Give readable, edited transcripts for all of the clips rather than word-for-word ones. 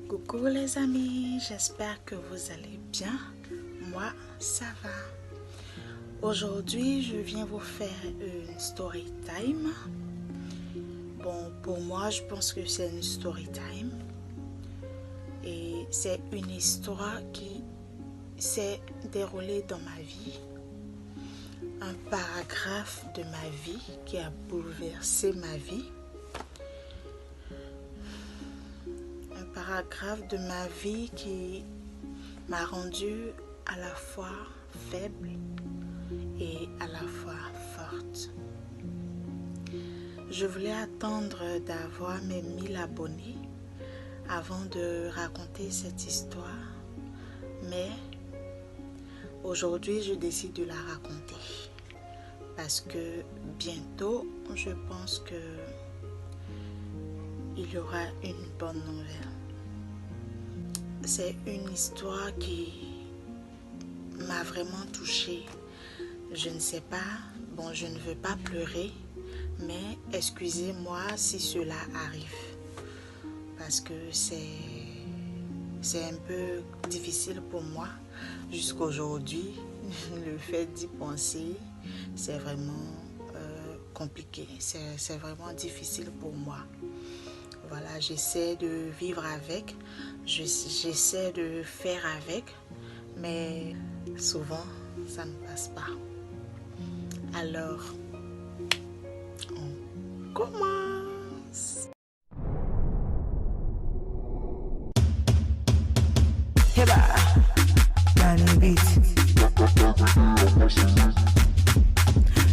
Coucou les amis, j'espère que vous allez bien. Moi, ça va. Aujourd'hui, je viens vous faire une story time. Bon, pour moi, je pense que c'est une story time. Et c'est une histoire qui s'est déroulée dans ma vie. Un paragraphe de ma vie qui a bouleversé ma vie. Un paragraphe de ma vie qui m'a rendue à la fois faible et à la fois forte. Je voulais attendre d'avoir mes 1000 abonnés avant de raconter cette histoire, mais aujourd'hui je décide de la raconter parce que bientôt je pense que il y aura une bonne nouvelle. C'est une histoire qui m'a vraiment touchée. Je ne sais pas, bon, je ne veux pas pleurer, mais excusez-moi si cela arrive. Parce que c'est un peu difficile pour moi jusqu'à aujourd'hui. Le fait d'y penser, c'est vraiment compliqué. C'est vraiment difficile pour moi. Voilà, j'essaie de vivre avec, j'essaie de faire avec, mais souvent, ça ne passe pas. Alors, on commence.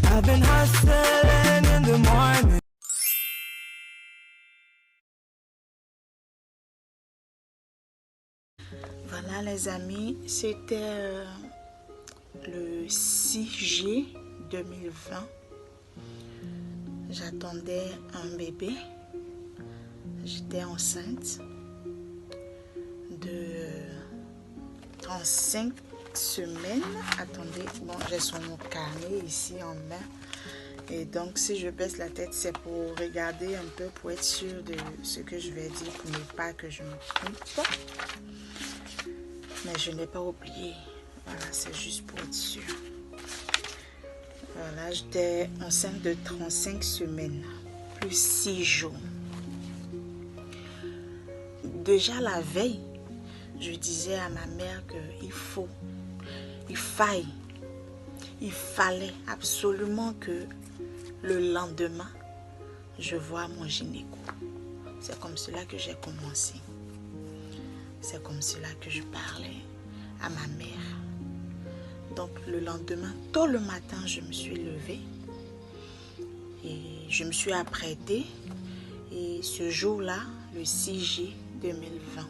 I've been hustling in the morning. Voilà les amis, c'était le 6 juillet 2020. J'attendais un bébé. J'étais enceinte de 35 semaines. Attendez, bon, j'ai son carnet ici en main. Et donc, si je baisse la tête, c'est pour regarder un peu, pour être sûr de ce que je vais dire, pour ne pas que je me trompe. Mais je n'ai pas oublié. Voilà, c'est juste pour être sûr. Voilà, j'étais enceinte de 35 semaines, plus 6 jours. Déjà la veille, je disais à ma mère qu'il fallait absolument que le lendemain, je voie mon gynéco. C'est comme cela que j'ai commencé. C'est comme cela que je parlais à ma mère. Donc le lendemain, tôt le matin, je me suis levée et je me suis apprêtée. Et ce jour-là, le 6 juillet 2020,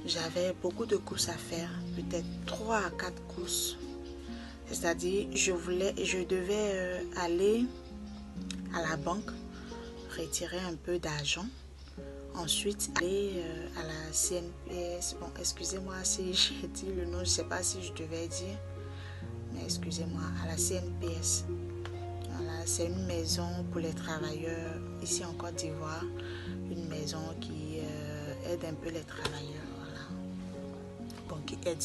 j'avais beaucoup de courses à faire, peut-être 3 à 4 courses. C'est-à-dire, je devais aller à la banque, retirer un peu d'argent. Ensuite, aller à la CNPS. Bon, excusez-moi si j'ai dit le nom, je ne sais pas si je devais dire. Mais excusez-moi, à la CNPS. Voilà, c'est une maison pour les travailleurs ici en Côte d'Ivoire. Une maison qui aide un peu les travailleurs. Voilà. Bon, qui aide.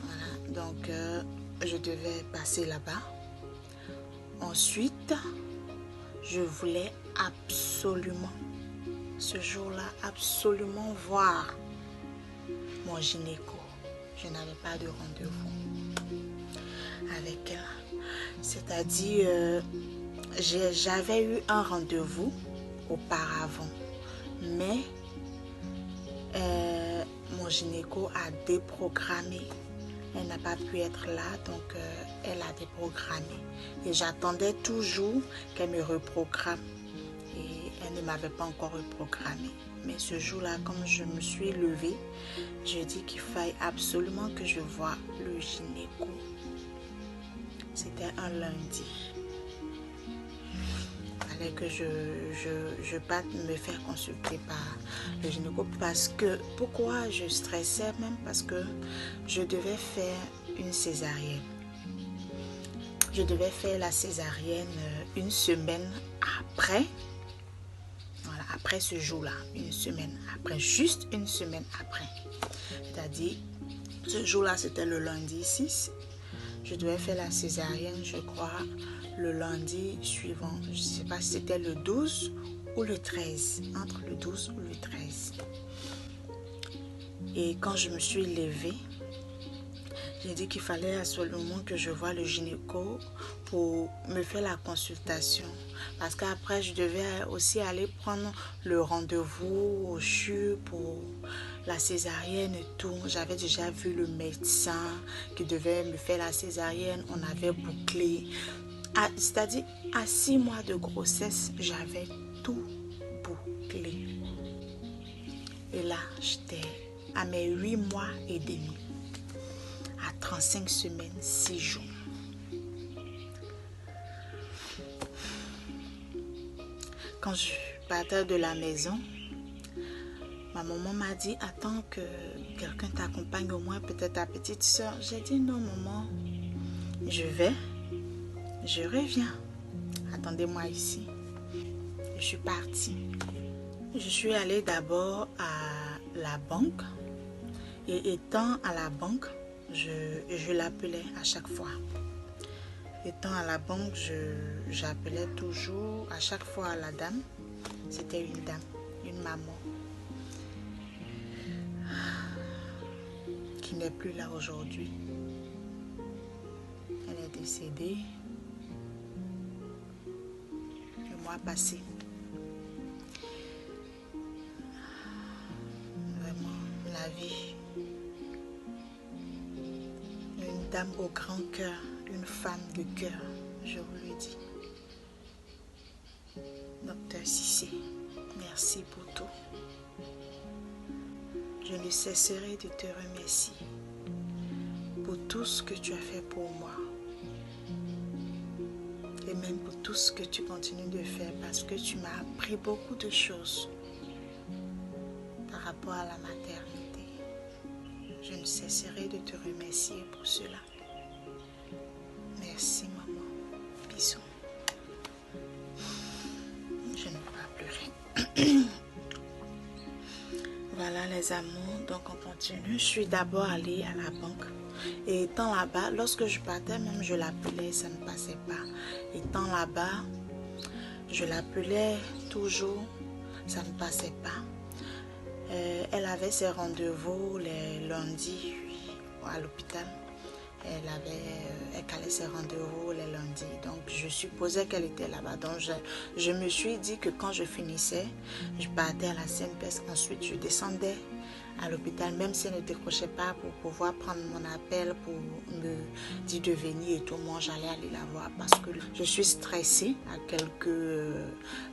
Voilà, donc je devais passer là-bas. Ensuite, je voulais absolument, ce jour-là, absolument voir mon gynéco. Je n'avais pas de rendez-vous avec elle. C'est-à-dire, j'avais eu un rendez-vous auparavant, mais mon gynéco a déprogrammé. Elle n'a pas pu être là, donc elle a déprogrammé. Et j'attendais toujours qu'elle me reprogramme. Et elle ne m'avait pas encore reprogrammé. Mais ce jour-là, comme je me suis levée, je dis qu'il fallait absolument que je voie le gynéco. C'était un lundi. Il fallait que je parte me faire consulter par le gynéco. Parce que, pourquoi je stressais même? Parce que je devais faire une césarienne. Je devais faire la césarienne une semaine après. Voilà, après ce jour-là, une semaine après, juste une semaine après. C'est-à-dire, ce jour-là, c'était le lundi 6. Je devais faire la césarienne, je crois, le lundi suivant. Je ne sais pas si c'était le 12 ou le 13, entre le 12 ou le 13. Et quand je me suis levée, j'ai dit qu'il fallait absolument que je voie le gynéco pour me faire la consultation. Parce qu'après, je devais aussi aller prendre le rendez-vous au CHU pour la césarienne et tout. J'avais déjà vu le médecin qui devait me faire la césarienne. On avait bouclé. C'est-à-dire, à 6 mois de grossesse, j'avais tout bouclé. Et là, j'étais à mes 8 mois et demi. À 35 semaines, 6 jours. Quand je partais de la maison, ma maman m'a dit, attends que quelqu'un t'accompagne, au moins peut-être ta petite soeur. J'ai dit, non maman, je reviens. Attendez-moi ici. Je suis partie. Je suis allée d'abord à la banque. Et étant à la banque, je l'appelais à chaque fois. Étant à la banque, j'appelais toujours à chaque fois la dame. C'était une dame, une maman, qui n'est plus là aujourd'hui. Elle est décédée le mois passé. Vraiment, la vie. Une dame au grand cœur, une femme de cœur, je vous le dis. Docteur Cissé, merci pour tout. Je ne cesserai de te remercier pour tout ce que tu as fait pour moi. Et même pour tout ce que tu continues de faire, parce que tu m'as appris beaucoup de choses par rapport à la maternité. Je ne cesserai de te remercier pour cela. Merci maman. Bisous. Je ne peux pas pleurer. Voilà les amours, donc on continue. Je suis d'abord allée à la banque. Et étant là-bas, lorsque je partais, même je l'appelais, ça ne passait pas. Étant là-bas, je l'appelais toujours, ça ne passait pas. Elle avait ses rendez-vous les lundis à l'hôpital. Elle calait ses rendez-vous les lundis. Donc, je supposais qu'elle était là-bas. Donc, je me suis dit que quand je finissais, je partais à la CNPS. Ensuite, je descendais à l'hôpital, même si elle ne décrochait pas, pour pouvoir prendre mon appel, pour me dire de venir et tout. Moi, j'allais aller la voir parce que je suis stressée à quelques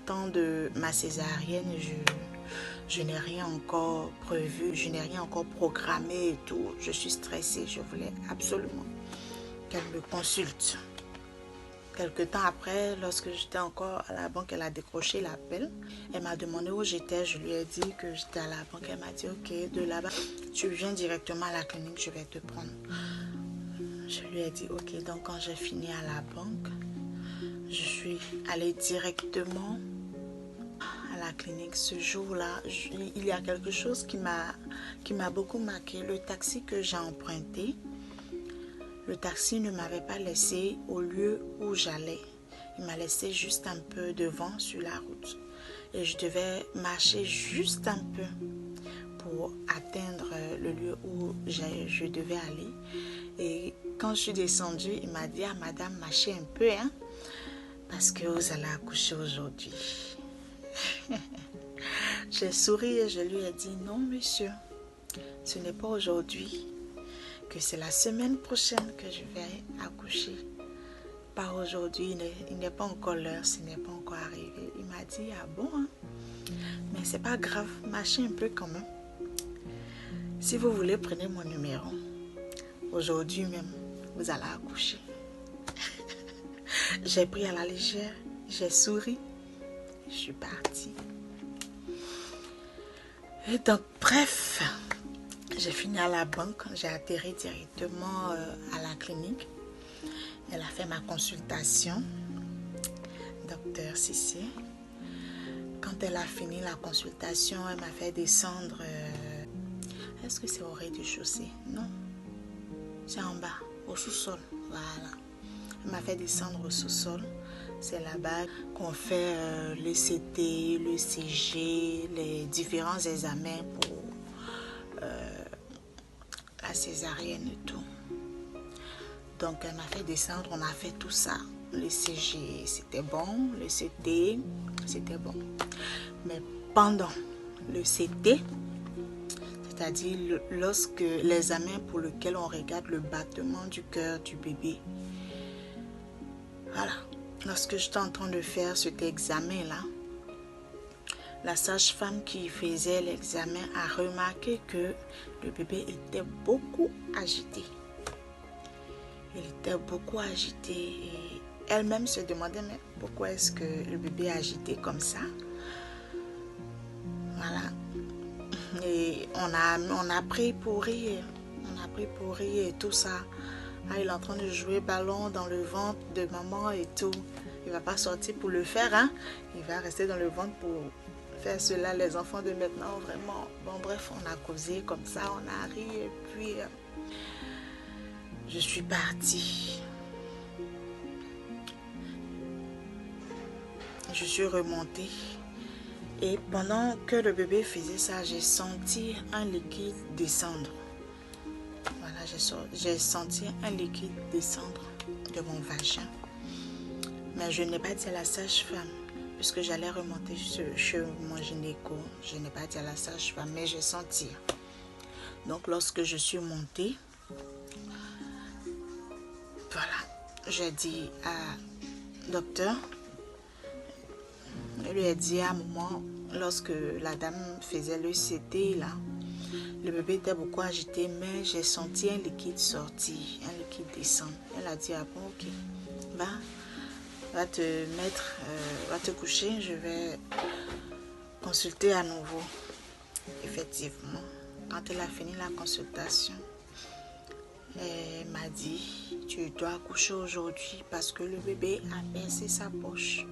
temps de ma césarienne. Je n'ai rien encore prévu, je n'ai rien encore programmé et tout. Je suis stressée, je voulais absolument qu'elle me consulte. Quelque temps après, lorsque j'étais encore à la banque, elle a décroché l'appel. Elle m'a demandé où j'étais, je lui ai dit que j'étais à la banque. Elle m'a dit, ok, de là-bas, tu viens directement à la clinique, je vais te prendre. Je lui ai dit, ok, donc quand j'ai fini à la banque, je suis allée directement à la clinique. Ce jour-là, il y a quelque chose qui m'a beaucoup marqué. Le taxi que j'ai emprunté, le taxi ne m'avait pas laissé au lieu où j'allais. Il m'a laissé juste un peu devant sur la route. Et je devais marcher juste un peu pour atteindre le lieu où je devais aller. Et quand je suis descendue, il m'a dit, ah madame, marchez un peu, hein, parce que vous allez accoucher aujourd'hui. J'ai souri et je lui ai dit, non monsieur, ce n'est pas aujourd'hui, que c'est la semaine prochaine que je vais accoucher. Pas aujourd'hui, il n'est pas encore l'heure, ce n'est pas encore arrivé. Il m'a dit, ah bon, hein? Mais c'est pas grave, marchez un peu quand même. Si vous voulez, prenez mon numéro. Aujourd'hui même, vous allez accoucher. J'ai pris à la légère, j'ai souri, je suis partie. Et donc, bref, j'ai fini à la banque, j'ai atterri directement à la clinique. Elle a fait ma consultation, docteur Cissé. Quand Quand elle a fini la consultation, elle m'a fait descendre. Est-ce que c'est au rez-de-chaussée? Non. C'est en bas, au sous-sol. Voilà. Elle m'a fait descendre au sous-sol. C'est là-bas qu'on fait le CT, le CG, les différents examens pour la césarienne et tout. Donc elle m'a fait descendre, on a fait tout ça. Le CG, c'était bon. Le CT, c'était bon. Mais pendant le CT, c'est-à-dire lorsque l'examen pour lequel on regarde le battement du cœur du bébé, voilà, lorsque j'étais en train de faire cet examen-là, la sage-femme qui faisait l'examen a remarqué que le bébé était beaucoup agité. Il était beaucoup agité et elle-même se demandait mais pourquoi est-ce que le bébé est agité comme ça. Voilà. Et on a pris pour rire. On a pris pour rire et tout ça. Ah, il est en train de jouer ballon dans le ventre de maman et tout. Il va pas sortir pour le faire, hein. Il va rester dans le ventre pour faire cela. Les enfants de maintenant, vraiment. Bon, bref, on a causé comme ça, on a ri et puis je suis partie. Je suis remontée. Et pendant que le bébé faisait ça, j'ai senti un liquide descendre. Voilà, j'ai senti un liquide descendre de mon vagin. Mais je n'ai pas dit à la sage-femme, puisque j'allais remonter chez mon gynéco. Je n'ai pas dit à la sage-femme, mais j'ai senti. Donc, lorsque je suis montée, voilà, j'ai dit à docteur, je lui ai dit à un moment, lorsque la dame faisait le CT, là, le bébé était beaucoup agité, mais j'ai senti un liquide sortir, un liquide descendre. Elle a dit, ah bon, ok, va te mettre, va te coucher, je vais consulter à nouveau. Effectivement, quand elle a fini la consultation, elle m'a dit, tu dois coucher aujourd'hui parce que le bébé a percé sa poche.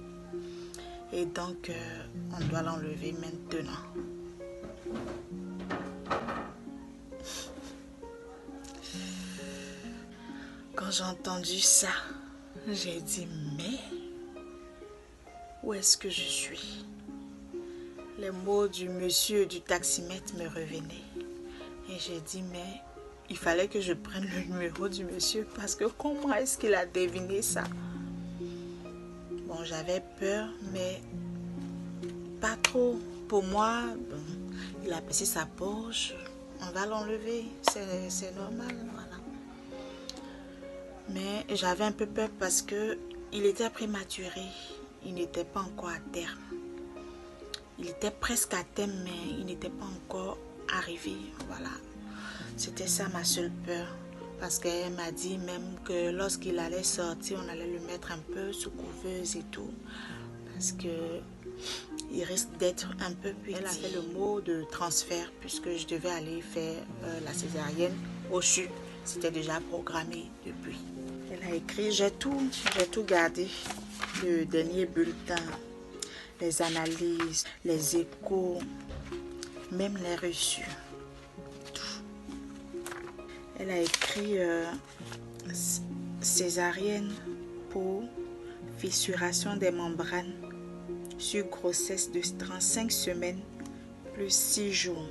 Et donc, on doit l'enlever maintenant. Quand j'ai entendu ça, j'ai dit, mais où est-ce que je suis? Les mots du monsieur du taximètre me revenaient. Et j'ai dit, mais il fallait que je prenne le numéro du monsieur parce que comment est-ce qu'il a deviné ça? Bon, j'avais peur, mais pas trop. Pour moi, bon, il a percé sa poche, on va l'enlever, c'est normal, voilà. Mais j'avais un peu peur parce que il était prématuré, il n'était pas encore à terme. Il était presque à terme, mais il n'était pas encore arrivé, voilà. C'était ça ma seule peur. Parce qu'elle m'a dit même que lorsqu'il allait sortir, on allait le mettre un peu sous couveuse et tout. Parce qu'il risque d'être un peu petit. Elle a fait le mot de transfert puisque je devais aller faire la césarienne au CHU. C'était déjà programmé depuis. Elle a écrit, j'ai tout gardé. Le dernier bulletin, les analyses, les échos, même les reçus. Elle a écrit césarienne pour fissuration des membranes sur grossesse de 35 semaines plus 6 jours.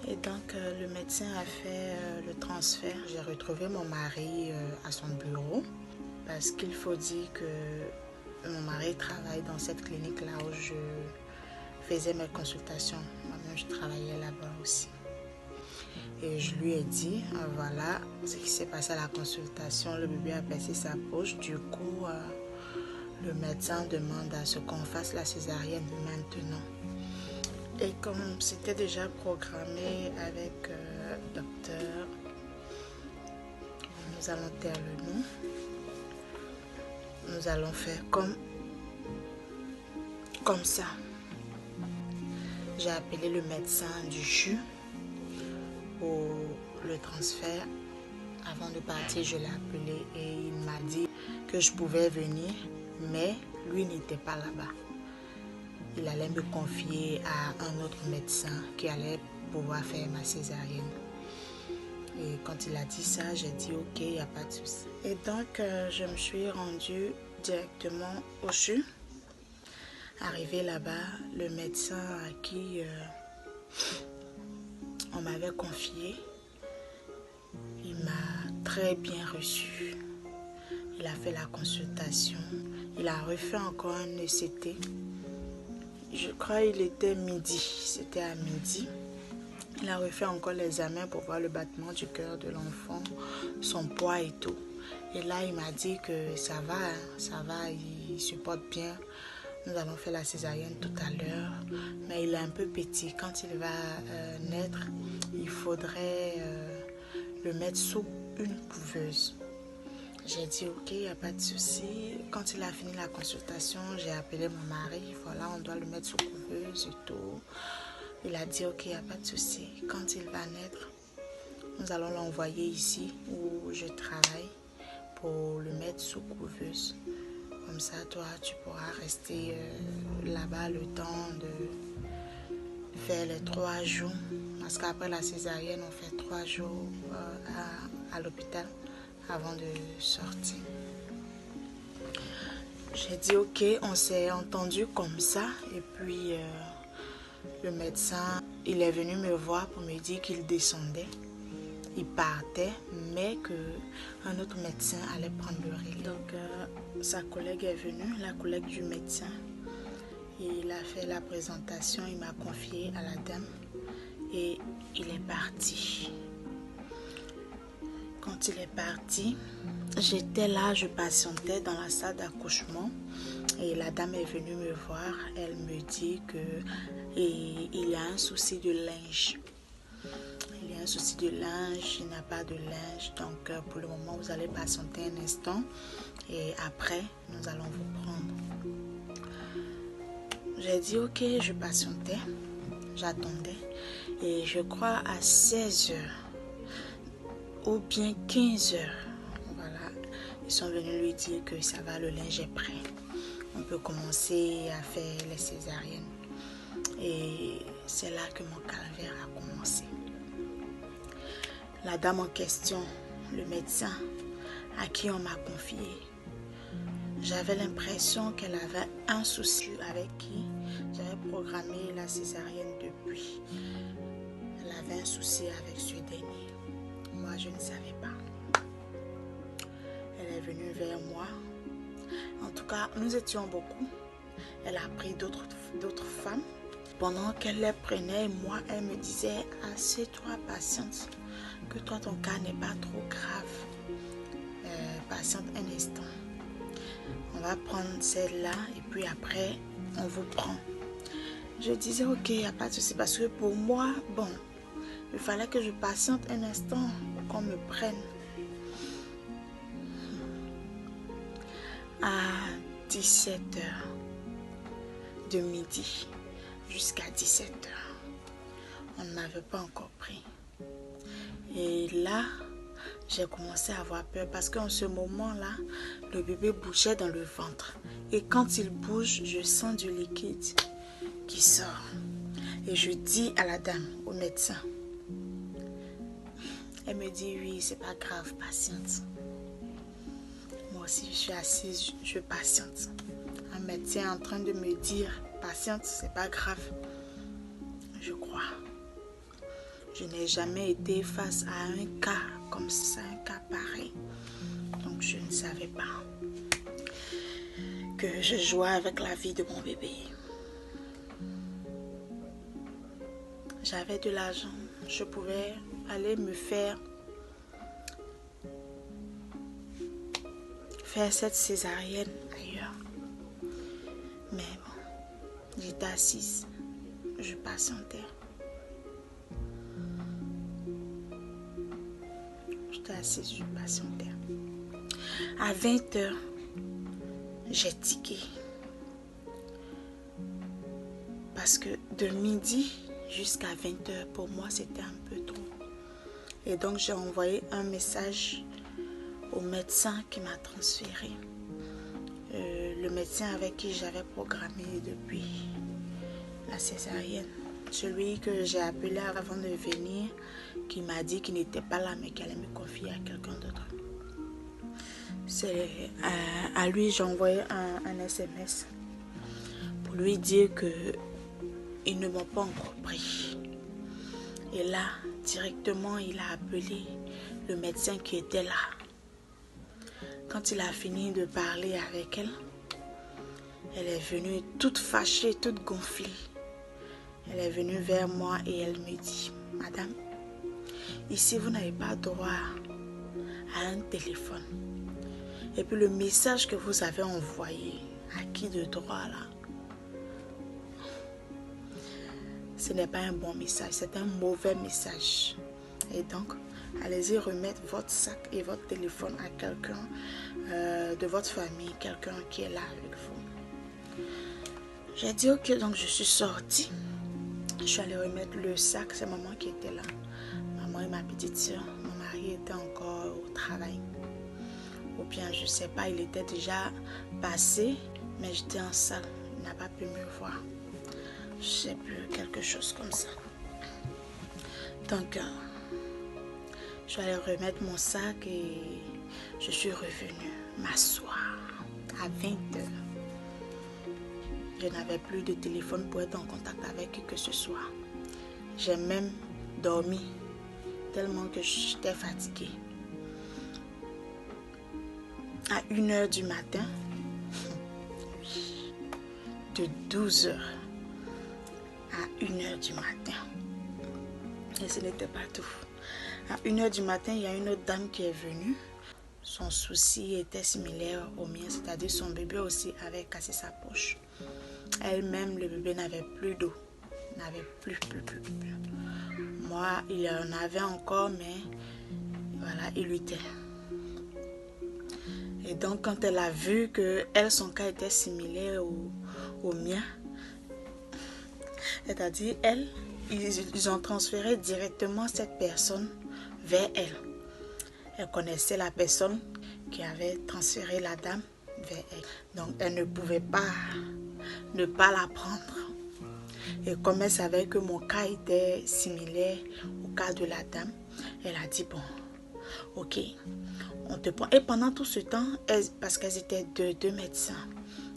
Et donc le médecin a fait le transfert. J'ai retrouvé mon mari à son bureau parce qu'il faut dire que mon mari travaille dans cette clinique-là où je faisais mes consultations. Moi-même, je travaillais là-bas aussi. Et je lui ai dit, voilà ce qui s'est passé à la consultation. Le bébé a percé sa poche. Du coup, le médecin demande à ce qu'on fasse la césarienne maintenant. Et comme c'était déjà programmé avec le docteur, nous allons taire le nom. Nous allons faire comme ça. J'ai appelé le médecin du CHU pour le transfert. Avant de partir, je l'ai appelé et il m'a dit que je pouvais venir, mais lui n'était pas là-bas. Il allait me confier à un autre médecin qui allait pouvoir faire ma césarienne. Et quand il a dit ça, j'ai dit ok, il n'y a pas de souci. Et donc, je me suis rendue directement au CHU. Arrivé là-bas, le médecin à qui on m'avait confié, il m'a très bien reçu. Il a fait la consultation. Il a refait encore un ECT. Je crois qu'il était midi. C'était à midi. Il a refait encore l'examen pour voir le battement du cœur de l'enfant, son poids et tout. Et là, il m'a dit que ça va, il supporte bien. Nous allons faire la césarienne tout à l'heure. Mais il est un peu petit. Quand il va naître, il faudrait le mettre sous une couveuse. J'ai dit ok, il n'y a pas de souci. Quand il a fini la consultation, j'ai appelé mon mari. Voilà, on doit le mettre sous couveuse et tout. Il a dit ok, il n'y a pas de souci. Quand il va naître, nous allons l'envoyer ici où je travaille pour le mettre sous couveuse. Comme ça, toi, tu pourras rester là-bas le temps de faire les 3 jours. Parce qu'après la césarienne, on fait 3 jours à l'hôpital avant de sortir. J'ai dit ok, on s'est entendu comme ça. Et puis, le médecin, il est venu me voir pour me dire qu'il descendait. Il partait, mais qu'un autre médecin allait prendre le relais. Donc, sa collègue est venue, la collègue du médecin. Il a fait la présentation, il m'a confié à la dame et il est parti. Quand il est parti, j'étais là, je patientais dans la salle d'accouchement et la dame est venue me voir. Elle me dit qu'il y a un souci de linge. Il y a un souci de linge, il n'y a pas de linge. Donc, pour le moment, vous allez patienter un instant et après, nous allons vous prendre. J'ai dit ok, je patientais, j'attendais et je crois à 16h ou bien 15h, voilà, ils sont venus lui dire que ça va, le linge est prêt. On peut commencer à faire les césariennes. Et c'est là que mon calvaire a commencé. La dame en question, le médecin à qui on m'a confié, j'avais l'impression qu'elle avait un souci avec qui j'avais programmé la césarienne depuis. Elle avait un souci avec ce dernier. Moi, je ne savais pas. Elle est venue vers moi. En tout cas, nous étions beaucoup. Elle a pris d'autres femmes. Pendant qu'elle les prenait, moi, elle me disait « Assieds-toi, patiente, que toi, ton cas n'est pas trop grave. Patiente un instant. On va prendre celle-là et puis après, on vous prend. » Je disais « Ok, il n'y a pas de souci. » Parce que pour moi, bon, il fallait que je patiente un instant pour qu'on me prenne. À 17h, de midi jusqu'à 17h, on ne m'avait pas encore pris. Et là, j'ai commencé à avoir peur parce qu'en ce moment-là, le bébé bougeait dans le ventre. Et quand il bouge, je sens du liquide qui sort. Et je dis à la dame, au médecin, elle me dit oui, c'est pas grave, patiente. Moi aussi, je suis assise, je patiente. Un médecin est en train de me dire, patiente, c'est pas grave. Je crois. Je n'ai jamais été face à un cas comme ça, un cas pareil. Donc, je ne savais pas que je jouais avec la vie de mon bébé. J'avais de l'argent. Je pouvais aller me faire cette césarienne ailleurs. Mais bon, j'étais assise. Je patientais. J'étais assise, je patientais. À 20h, j'ai tiqué. Parce que de midi jusqu'à 20h, pour moi, c'était un peu trop. Et donc, j'ai envoyé un message au médecin qui m'a transféré. Le le médecin avec qui j'avais programmé depuis la césarienne. Celui que j'ai appelé avant de venir, qui m'a dit qu'il n'était pas là, mais qu'il allait me confier à quelqu'un d'autre. C'est à lui j'ai envoyé un SMS pour lui dire que ils ne m'ont pas encore pris. Et là, directement, il a appelé le médecin qui était là. Quand il a fini de parler avec elle, elle est venue toute fâchée, toute gonflée. Elle est venue vers moi et elle me dit, Madame, ici vous n'avez pas droit à un téléphone. Et puis le message que vous avez envoyé, à qui de droit là? Ce n'est pas un bon message, c'est un mauvais message. Et donc, allez-y remettre votre sac et votre téléphone à quelqu'un de votre famille, quelqu'un qui est là avec vous. J'ai dit ok, donc je suis sortie. Je suis allée remettre le sac, c'est maman qui était là. Maman et ma petite soeur. Mon mari était encore au travail. Ou bien, je ne sais pas, il était déjà passé, mais j'étais en salle. Il n'a pas pu me voir. Je ne sais plus, quelque chose comme ça. Donc, je suis allée remettre mon sac et je suis revenue m'asseoir à 20h. Je n'avais plus de téléphone pour être en contact avec qui que ce soit. J'ai même dormi tellement que j'étais fatiguée. À 1h du matin, de 12h à 1h du matin. Et ce n'était pas tout. À 1h du matin, il y a une autre dame qui est venue. Son souci était similaire au mien, c'est-à-dire son bébé aussi avait cassé sa poche. Elle-même, le bébé n'avait plus d'eau. N'avait plus. Moi, il en avait encore, mais voilà, il luttait. Et donc, quand elle a vu que elle, son cas était similaire au mien, c'est-à-dire, ils ont transféré directement cette personne vers elle. Elle connaissait la personne qui avait transféré la dame vers elle. Donc, elle ne pouvait pas ne pas la prendre. Et comme elle savait que mon cas était similaire au cas de la dame, elle a dit, bon, ok, on te prend. Et pendant tout ce temps, parce qu'elles étaient deux médecins,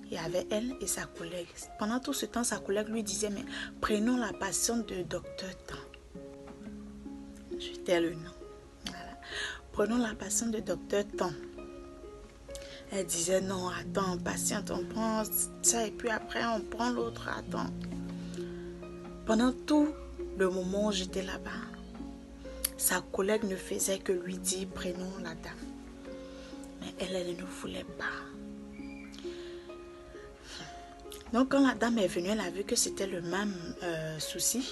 il y avait elle et sa collègue. Pendant tout ce temps, sa collègue lui disait, mais prenons la patiente de docteur Tan. C'était le nom. Voilà. Prenons la patiente de docteur Tan. Elle disait, non, attends, patiente, on prend ça et puis après on prend l'autre, attends. Pendant tout le moment où j'étais là-bas, sa collègue ne faisait que lui dire, prenons la dame. Mais elle ne voulait pas. Donc quand la dame est venue, elle a vu que c'était le même souci.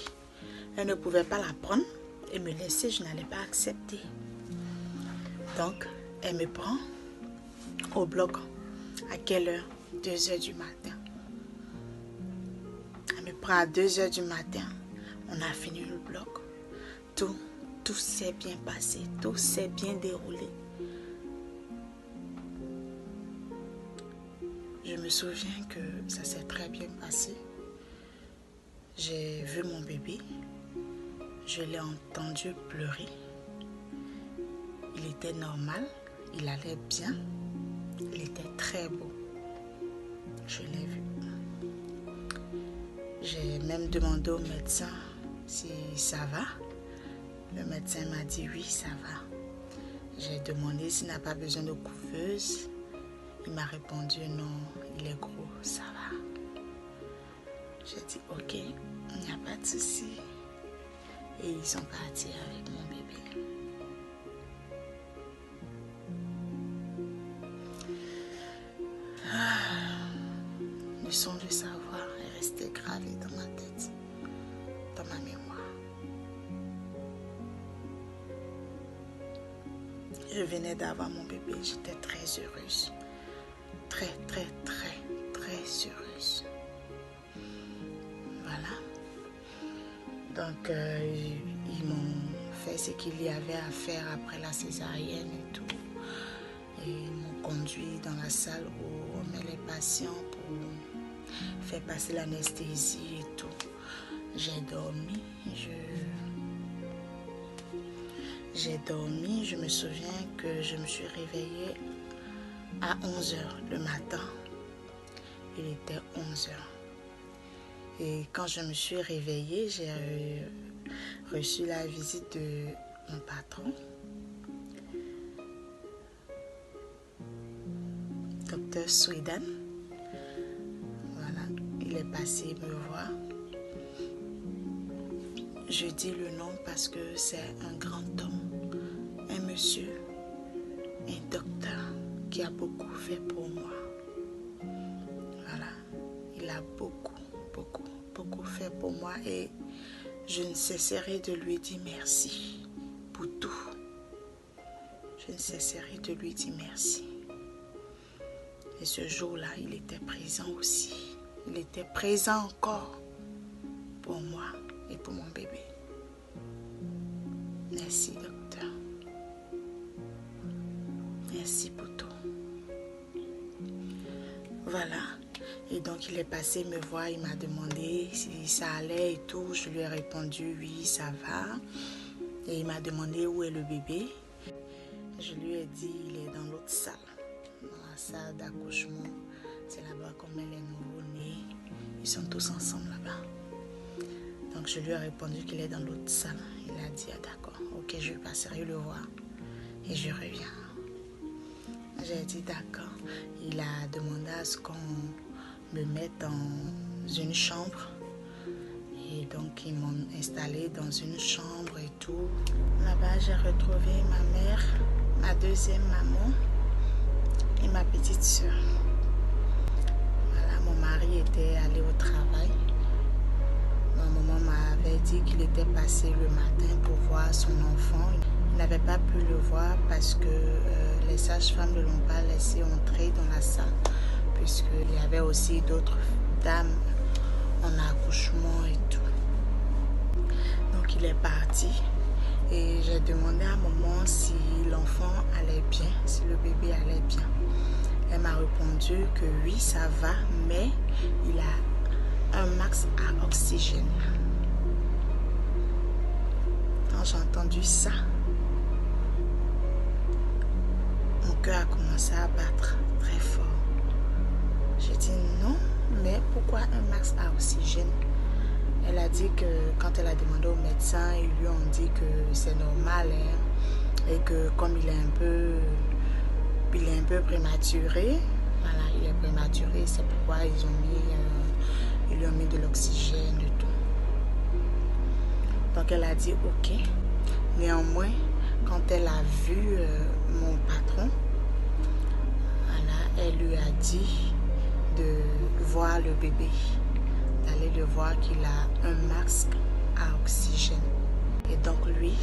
Elle ne pouvait pas la prendre et me laisser, je n'allais pas accepter. Donc, elle me prend au bloc. À quelle heure? 2h du matin. Elle me prend à 2h du matin. On a fini le bloc. Tout s'est bien passé. Tout s'est bien déroulé. Je me souviens que ça s'est très bien passé. J'ai vu mon bébé. Je l'ai entendu pleurer. Il était normal. Il allait bien. Il était très beau. Je l'ai vu. J'ai même demandé au médecin si ça va. Le médecin m'a dit oui, ça va. J'ai demandé s'il n'a pas besoin de couveuse. Il m'a répondu non, il est gros, ça va. J'ai dit ok, il n'y a pas de souci. Et ils sont partis avec mon bébé. Le son du savoir est resté gravé dans ma tête, dans ma mémoire. Je venais d'avoir mon bébé, j'étais très heureuse. Très heureuse. Voilà. Donc, ils m'ont fait ce qu'il y avait à faire après la césarienne et tout. Et ils m'ont conduit dans la salle où on met les patients pour faire passer l'anesthésie et tout. J'ai dormi, je me souviens que je me suis réveillée à 11 h le matin. Il était 11 h. Et quand je me suis réveillée, j'ai reçu la visite de mon patron, Dr Sweden. Voilà, il est passé me voir. Je dis le nom parce que c'est un grand homme, un monsieur, un docteur qui a beaucoup fait pour moi. Voilà, il a beaucoup fait pour moi et je ne cesserai de lui dire merci pour tout. Je ne cesserai de lui dire merci. Et ce jour-là, il était présent aussi. Il était présent encore pour moi et pour mon bébé. Merci, docteur. Merci pour tout. Voilà. Et donc, il est passé me voir. Il m'a demandé si ça allait et tout. Je lui ai répondu oui, ça va. Et il m'a demandé où est le bébé. Je lui ai dit il est dans l'autre salle. Dans la salle d'accouchement. C'est là-bas qu'on met les nouveaux-nés. Ils sont tous ensemble là-bas. Donc, je lui ai répondu qu'il est dans l'autre salle. Il a dit, ah d'accord, ok, je passerai le voir. Et je reviens. J'ai dit, d'accord. Il a demandé à ce qu'on me mette dans une chambre. Et donc, ils m'ont installé dans une chambre et tout. Là-bas, j'ai retrouvé ma mère, ma deuxième maman et ma petite soeur. Voilà, mon mari était allé au travail. Maman m'avait dit qu'il était passé le matin pour voir son enfant. Il n'avait pas pu le voir parce que les sages-femmes ne l'ont pas laissé entrer dans la salle, puisqu'il y avait aussi d'autres dames en accouchement et tout. Donc il est parti et j'ai demandé à maman si l'enfant allait bien, si le bébé allait bien. Elle m'a répondu que oui, ça va, mais il a un max à oxygène. Quand j'ai entendu ça, mon cœur a commencé à battre très fort. J'ai dit non, mais pourquoi un max à oxygène? Elle a dit que quand elle a demandé au médecin, ils lui ont dit que c'est normal et que comme il est un peu prématuré, voilà, il est prématuré, c'est pourquoi ils lui ont mis de l'oxygène et tout. Donc elle a dit ok. Néanmoins, quand elle a vu mon patron, voilà, elle lui a dit de voir le bébé, d'aller le voir qu'il a un masque à oxygène. Et donc lui,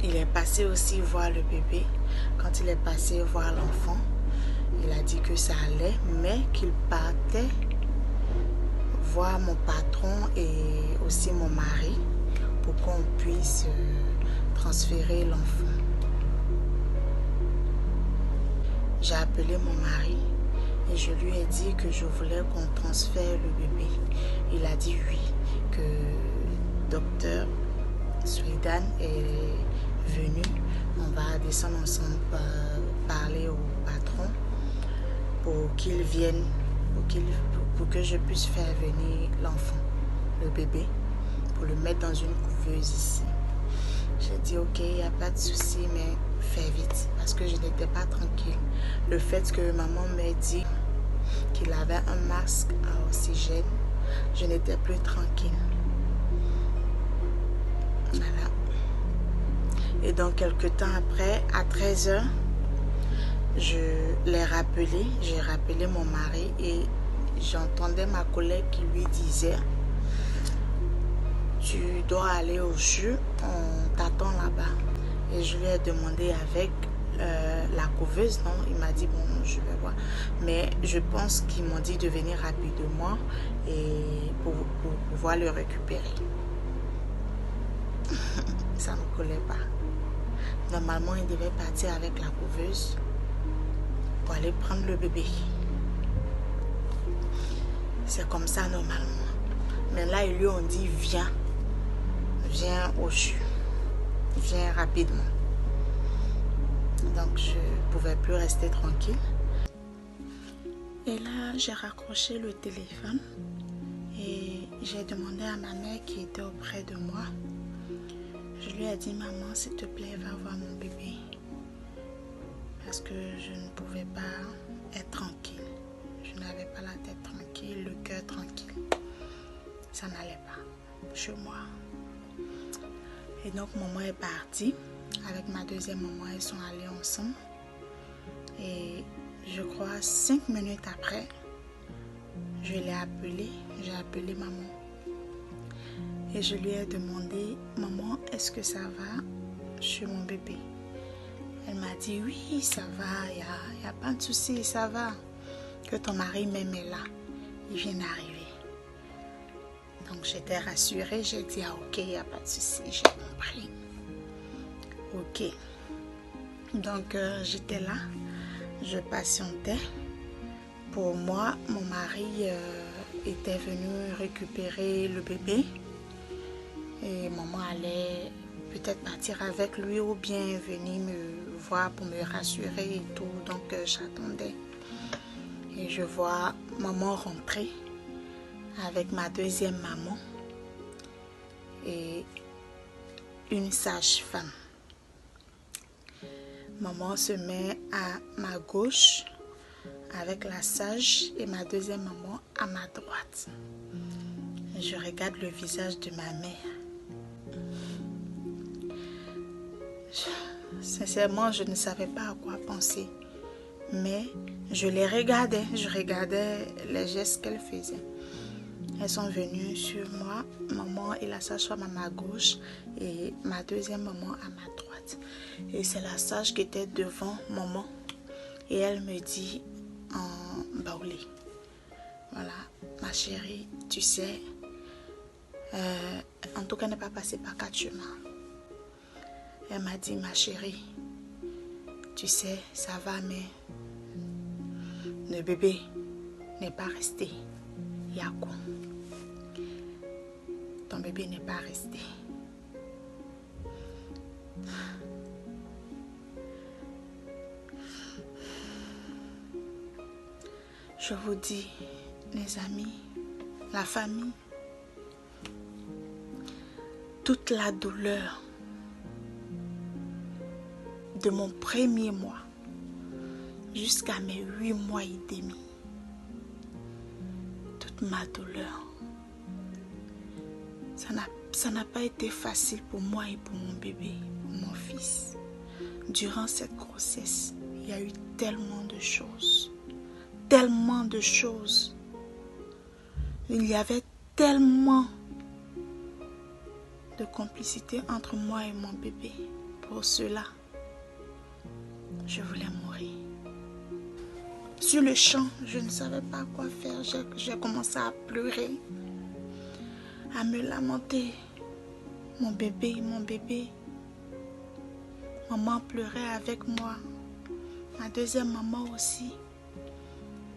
il est passé aussi voir le bébé. Quand il est passé voir l'enfant, il a dit que ça allait, mais qu'il partait voir mon patron et aussi mon mari pour qu'on puisse transférer l'enfant. J'ai appelé mon mari et je lui ai dit que je voulais qu'on transfère le bébé. Il a dit oui, que docteur Sweden est venu. On va descendre ensemble parler au patron pour qu'il vienne, pour que je puisse faire venir l'enfant, le bébé, pour le mettre dans une couveuse ici. J'ai dit ok, il n'y a pas de souci, mais fais vite parce que je n'étais pas tranquille. Le fait que maman m'ait dit qu'il avait un masque à oxygène, je n'étais plus tranquille. Voilà. Et donc quelques temps après, à 13 h, je l'ai rappelé, j'ai rappelé mon mari et j'entendais ma collègue qui lui disait tu dois aller au CHU, on t'attend là-bas. Et je lui ai demandé avec la couveuse, non, il m'a dit bon, je vais voir. Mais je pense qu'ils m'ont dit de venir rapidement et pour pouvoir le récupérer. Ça ne collait pas. Normalement, il devait partir avec la couveuse. pour aller prendre le bébé. C'est comme ça normalement. Mais là, ils lui ont dit, viens au CHU, viens rapidement. Donc, je ne pouvais plus rester tranquille. Et là, j'ai raccroché le téléphone et j'ai demandé à ma mère qui était auprès de moi. Je lui ai dit, maman, s'il te plaît, va voir mon bébé. Parce que je ne pouvais pas être tranquille. Je n'avais pas la tête tranquille, le cœur tranquille. Ça n'allait pas chez moi. Et donc, maman est partie. Avec ma deuxième maman, elles sont allées ensemble. Et je crois 5 minutes après, je l'ai appelée. J'ai appelé maman. Et je lui ai demandé, maman, est-ce que ça va chez mon bébé? Elle m'a dit, oui, ça va, il n'y a pas de souci, ça va. Que ton mari même est là, il vient d'arriver. Donc j'étais rassurée, j'ai dit, ah ok, il n'y a pas de souci, j'ai compris. Ok. Donc j'étais là, je patientais. Pour moi, mon mari était venu récupérer le bébé. Et maman allait peut-être partir avec lui ou bien venir me voir pour me rassurer et tout. Donc j'attendais. Et je vois maman rentrer avec ma deuxième maman et une sage-femme. Maman se met à ma gauche avec la sage et ma deuxième maman à ma droite. Je regarde le visage de ma mère. Sincèrement, je ne savais pas à quoi penser. Mais je les regardais. Je regardais les gestes qu'elles faisaient. Elles sont venues sur moi. Maman et la sage-femme à ma gauche et ma deuxième maman à ma droite. Et c'est la sage qui était devant maman. Et elle me dit en baoulé. Voilà, ma chérie, tu sais, en tout cas, n'est pas passé par 4 chemins. Elle m'a dit, ma chérie, tu sais, ça va, mais le bébé n'est pas resté. Yako. Ton bébé n'est pas resté. Je vous dis, les amis, la famille, toute la douleur de mon premier mois jusqu'à mes 8 mois et demi, toute ma douleur, ça n'a pas été facile pour moi et pour mon bébé, pour mon fils. Durant cette grossesse, il y a eu tellement de choses. Tellement de choses. Il y avait tellement de complicité entre moi et mon bébé. Pour cela, je voulais mourir. Sur le champ, je ne savais pas quoi faire. J'ai commencé à pleurer, à me lamenter. Mon bébé, mon bébé. Maman pleurait avec moi. Ma deuxième maman aussi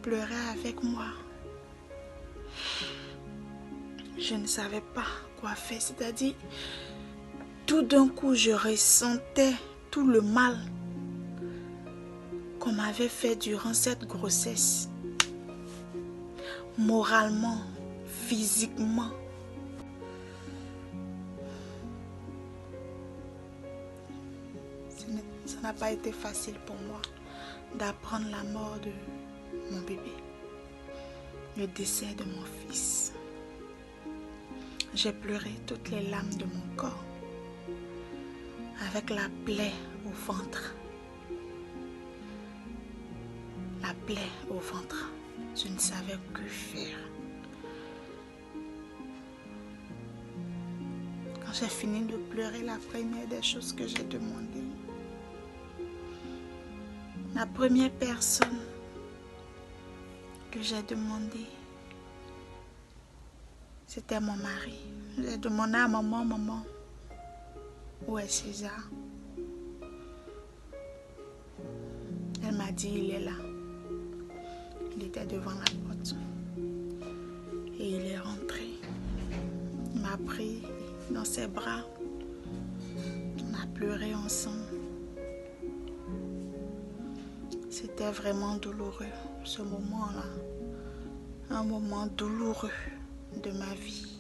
pleurait avec moi. Je ne savais pas quoi faire. C'est-à-dire, tout d'un coup, je ressentais tout le mal qu'on m'avait fait durant cette grossesse. Moralement, physiquement. Ça n'a pas été facile pour moi d'apprendre la mort de mon bébé, le décès de mon fils. J'ai pleuré toutes les larmes de mon corps, avec la plaie au ventre. La plaie au ventre, je ne savais que faire. Quand j'ai fini de pleurer, la première des choses que j'ai demandé, la première personne que j'ai demandé, c'était mon mari. J'ai demandé à maman, maman, où est César? Elle m'a dit, il est là. j'étais devant la porte. Et il est rentré. Il m'a pris dans ses bras. On a pleuré ensemble. C'était vraiment douloureux, ce moment-là. Un moment douloureux de ma vie.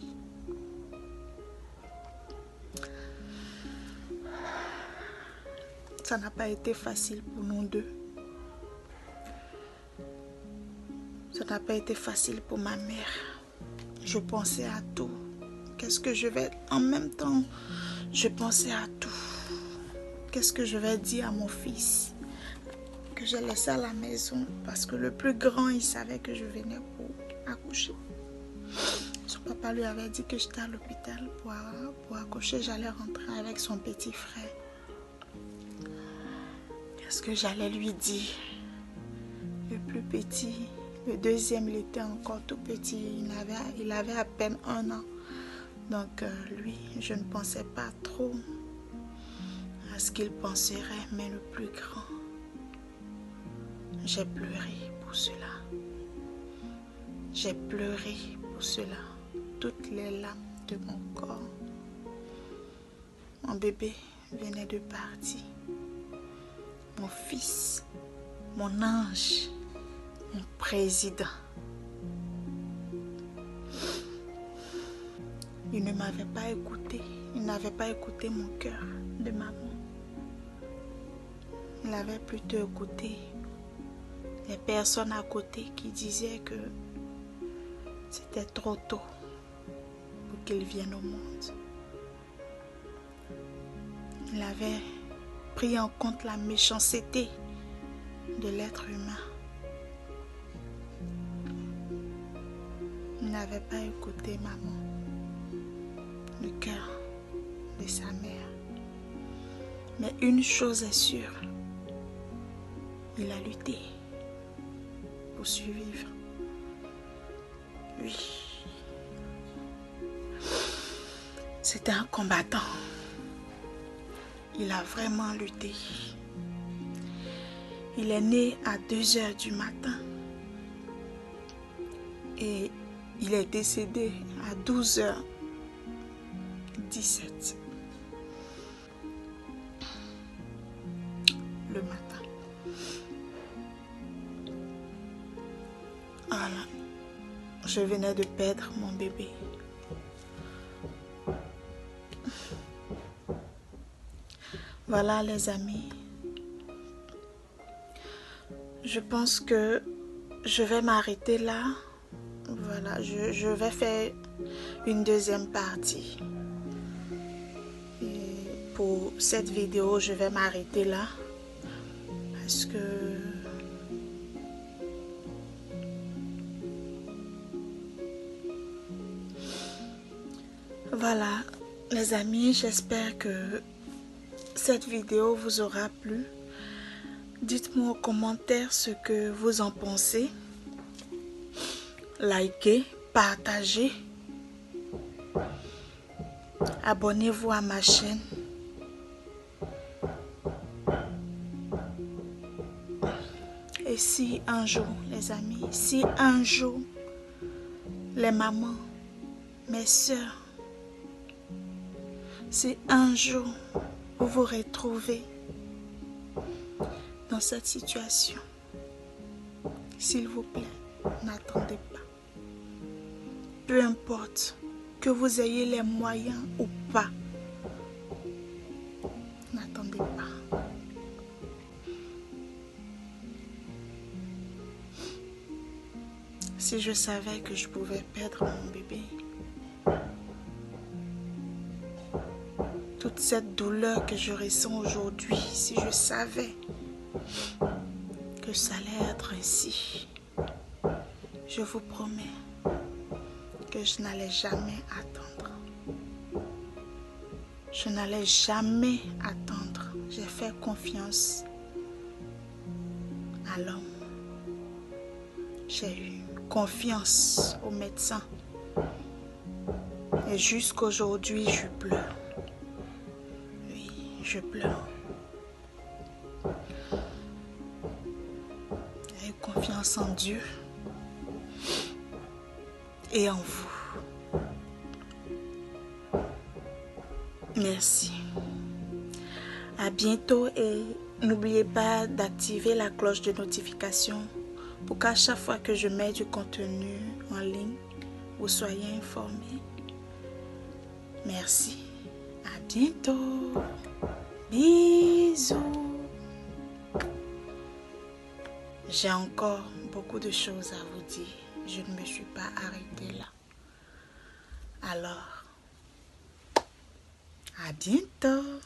Ça n'a pas été facile pour nous deux. Ça n'a pas été facile pour ma mère. Je pensais à tout. Qu'est-ce que je vais... En même temps, je pensais à tout. Qu'est-ce que je vais dire à mon fils que j'ai laissé à la maison? Parce que le plus grand, il savait que je venais pour accoucher. Son papa lui avait dit que j'étais à l'hôpital pour accoucher. J'allais rentrer avec son petit frère. Qu'est-ce que j'allais lui dire? Le plus petit, le deuxième, il était encore tout petit. Il avait à peine 1 an. Donc lui, je ne pensais pas trop à ce qu'il penserait, mais le plus grand. J'ai pleuré pour cela. J'ai pleuré pour cela. Toutes les larmes de mon corps. Mon bébé venait de partir. Mon fils, mon ange, mon président. Il ne m'avait pas écouté. Il n'avait pas écouté mon cœur de maman. Il avait plutôt écouté les personnes à côté qui disaient que c'était trop tôt pour qu'il vienne au monde. Il avait pris en compte la méchanceté de l'être humain. Il n'avait pas écouté maman, le cœur de sa mère. Mais une chose est sûre, il a lutté pour survivre. Oui, c'était un combattant. Il a vraiment lutté. Il est né à 2 heures du matin et il est décédé à 12h17 le matin. Voilà, je venais de perdre mon bébé. Voilà les amis, je pense que je vais m'arrêter là. Voilà, je vais faire une deuxième partie. Et pour cette vidéo, je vais m'arrêter là. Parce que voilà, les amis, j'espère que cette vidéo vous aura plu. Dites-moi en commentaire ce que vous en pensez. Likez, partagez. Abonnez-vous à ma chaîne. Et si un jour, les amis, si un jour, les mamans, mes soeurs, si un jour vous vous retrouvez dans cette situation, s'il vous plaît, n'attendez pas. Peu importe que vous ayez les moyens ou pas, n'attendez pas. Si je savais que je pouvais perdre mon bébé, toute cette douleur que je ressens aujourd'hui, si je savais que ça allait être ainsi, je vous promets que je n'allais jamais attendre. Je n'allais jamais attendre. J'ai fait confiance à l'homme. J'ai eu confiance au médecin. Et jusqu'aujourd'hui, je pleure. Oui, je pleure. J'ai confiance en Dieu. et en vous. Merci. À bientôt et n'oubliez pas d'activer la cloche de notification pour qu'à chaque fois que je mets du contenu en ligne, vous soyez informés. Merci. À bientôt. Bisous. J'ai encore beaucoup de choses à vous dire. Je ne me suis pas arrêtée là. Alors, à bientôt.